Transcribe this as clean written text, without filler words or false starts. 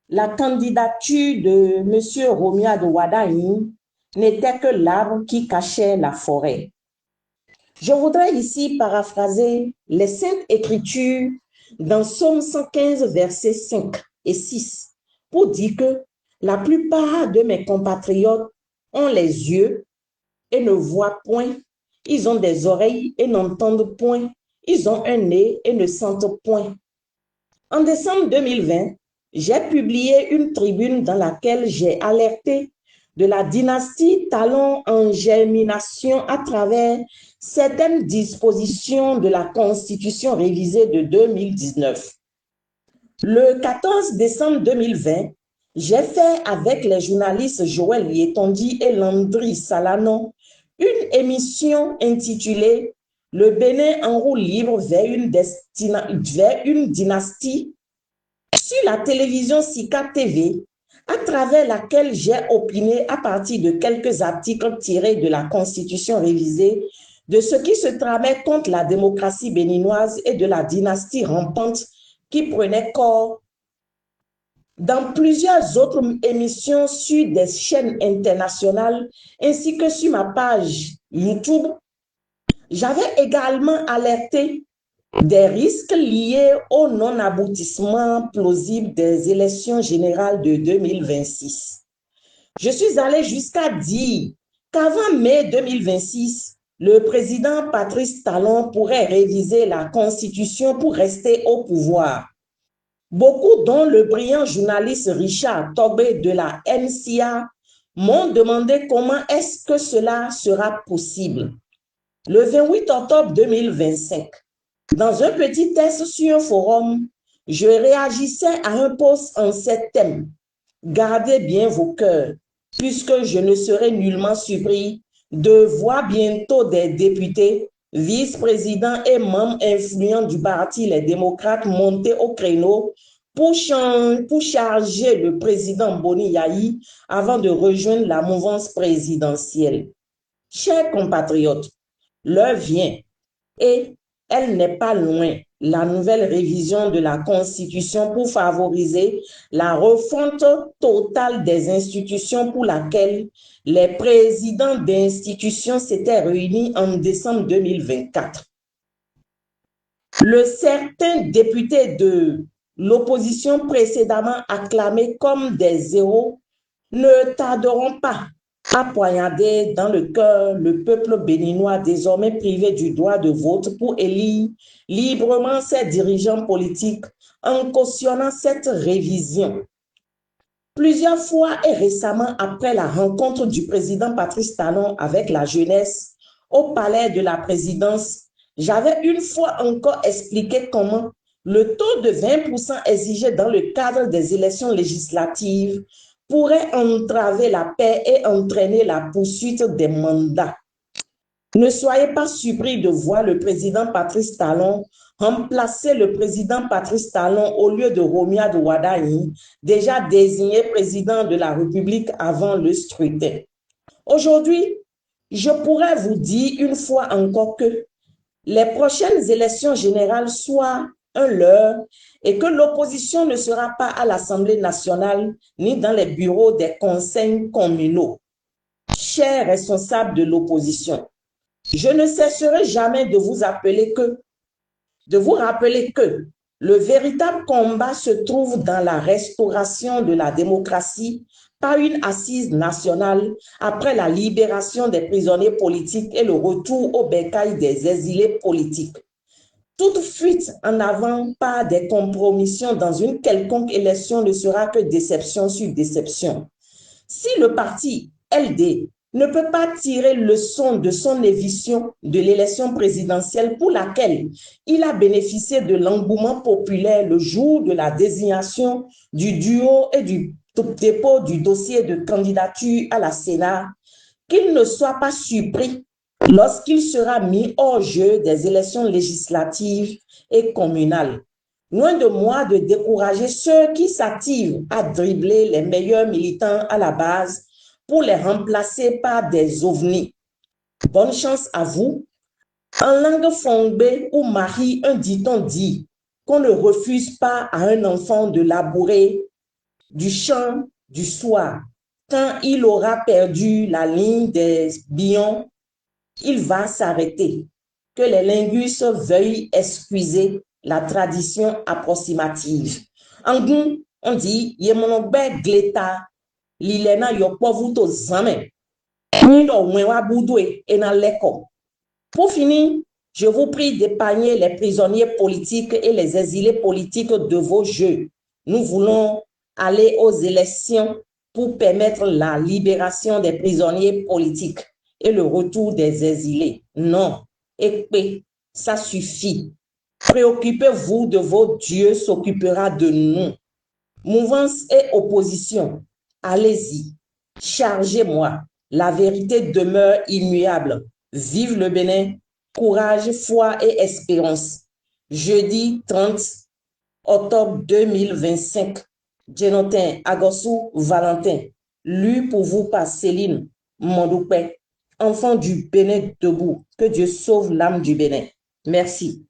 la candidature de M. Romia de Wadaini n'était que l'arbre qui cachait la forêt. Je voudrais ici paraphraser les Saintes Écritures dans Psaume 115, versets 5 et 6, pour dire que la plupart de mes compatriotes ont les yeux et ne voient point, ils ont des oreilles et n'entendent point, ils ont un nez et ne sentent point. En décembre 2020, j'ai publié une tribune dans laquelle j'ai alerté de la dynastie Talon en germination à travers certaines dispositions de la Constitution révisée de 2019. Le 14 décembre 2020, j'ai fait avec les journalistes Joël Yetondi et Landry Salano une émission intitulée « Le Bénin en roue libre vers une dynastie » sur la télévision Sika TV, à travers laquelle j'ai opiné à partir de quelques articles tirés de la Constitution révisée de ce qui se tramait contre la démocratie béninoise et de la dynastie rampante qui prenait corps. Dans plusieurs autres émissions sur des chaînes internationales ainsi que sur ma page YouTube, j'avais également alerté des risques liés au non-aboutissement plausible des élections générales de 2026. Je suis allé jusqu'à dire qu'avant mai 2026, le président Patrice Talon pourrait réviser la Constitution pour rester au pouvoir. Beaucoup, dont le brillant journaliste Richard Tobé de la NCA, m'ont demandé comment est-ce que cela sera possible. Le 28 octobre 2025, dans un petit test sur un forum, je réagissais à un post en ces thèmes. Gardez bien vos cœurs, puisque je ne serai nullement surpris de voir bientôt des députés, vice-présidents et membres influents du parti Les Démocrates monter au créneau pour charger le président Boni Yahi avant de rejoindre la mouvance présidentielle. Chers compatriotes, l'heure vient et elle n'est pas loin, la nouvelle révision de la Constitution pour favoriser la refonte totale des institutions pour laquelle les présidents d'institutions s'étaient réunis en décembre 2024. Le certain député de l'opposition précédemment acclamés comme des héros ne tarderont pas à poignarder dans le cœur le peuple béninois désormais privé du droit de vote pour élire librement ses dirigeants politiques en cautionnant cette révision. Plusieurs fois et récemment après la rencontre du président Patrice Talon avec la jeunesse au palais de la présidence, j'avais une fois encore expliqué comment le taux de 20% exigé dans le cadre des élections législatives pourrait entraver la paix et entraîner la poursuite des mandats. Ne soyez pas surpris de voir le président Patrice Talon remplacer le président Patrice Talon au lieu de Romia de Wadaini, déjà désigné président de la République avant le scrutin. Aujourd'hui, je pourrais vous dire une fois encore que les prochaines élections générales soient un leurre et que l'opposition ne sera pas à l'Assemblée nationale ni dans les bureaux des conseils communaux. Chers responsables de l'opposition, je ne cesserai jamais de vous rappeler que le véritable combat se trouve dans la restauration de la démocratie par une assise nationale après la libération des prisonniers politiques et le retour au bercail des exilés politiques. Toute fuite en avant par des compromissions dans une quelconque élection ne sera que déception sur déception. Si le parti LD ne peut pas tirer leçon de son éviction de l'élection présidentielle pour laquelle il a bénéficié de l'engouement populaire le jour de la désignation du duo et du dépôt du dossier de candidature à la Sénat, qu'il ne soit pas surpris lorsqu'il sera mis hors jeu des élections législatives et communales. Loin de moi de décourager ceux qui s'activent à dribbler les meilleurs militants à la base pour les remplacer par des ovnis. Bonne chance à vous. En langue fongbe ou Marie, un dit-on dit qu'on ne refuse pas à un enfant de labourer du chant du soir. Quand il aura perdu la ligne des bions, il va s'arrêter. Que les linguistes veuillent excuser la tradition approximative. En goût, on dit, yemonogbe gleta, lilena yokpovuto zame. Pour finir, je vous prie d'épargner les prisonniers politiques et les exilés politiques de vos jeux. Nous voulons aller aux élections pour permettre la libération des prisonniers politiques et le retour des exilés. Non, et ça suffit. Préoccupez-vous de vos dieux, s'occupera de nous. Mouvance et opposition, allez-y, chargez-moi. La vérité demeure immuable. Vive le Bénin, courage, foi et espérance. Jeudi 30 octobre 2025. Jonathan Agossou Valentin. Lu pour vous par Céline Mondoupé, enfant du Bénin debout. Que Dieu sauve l'âme du Bénin. Merci.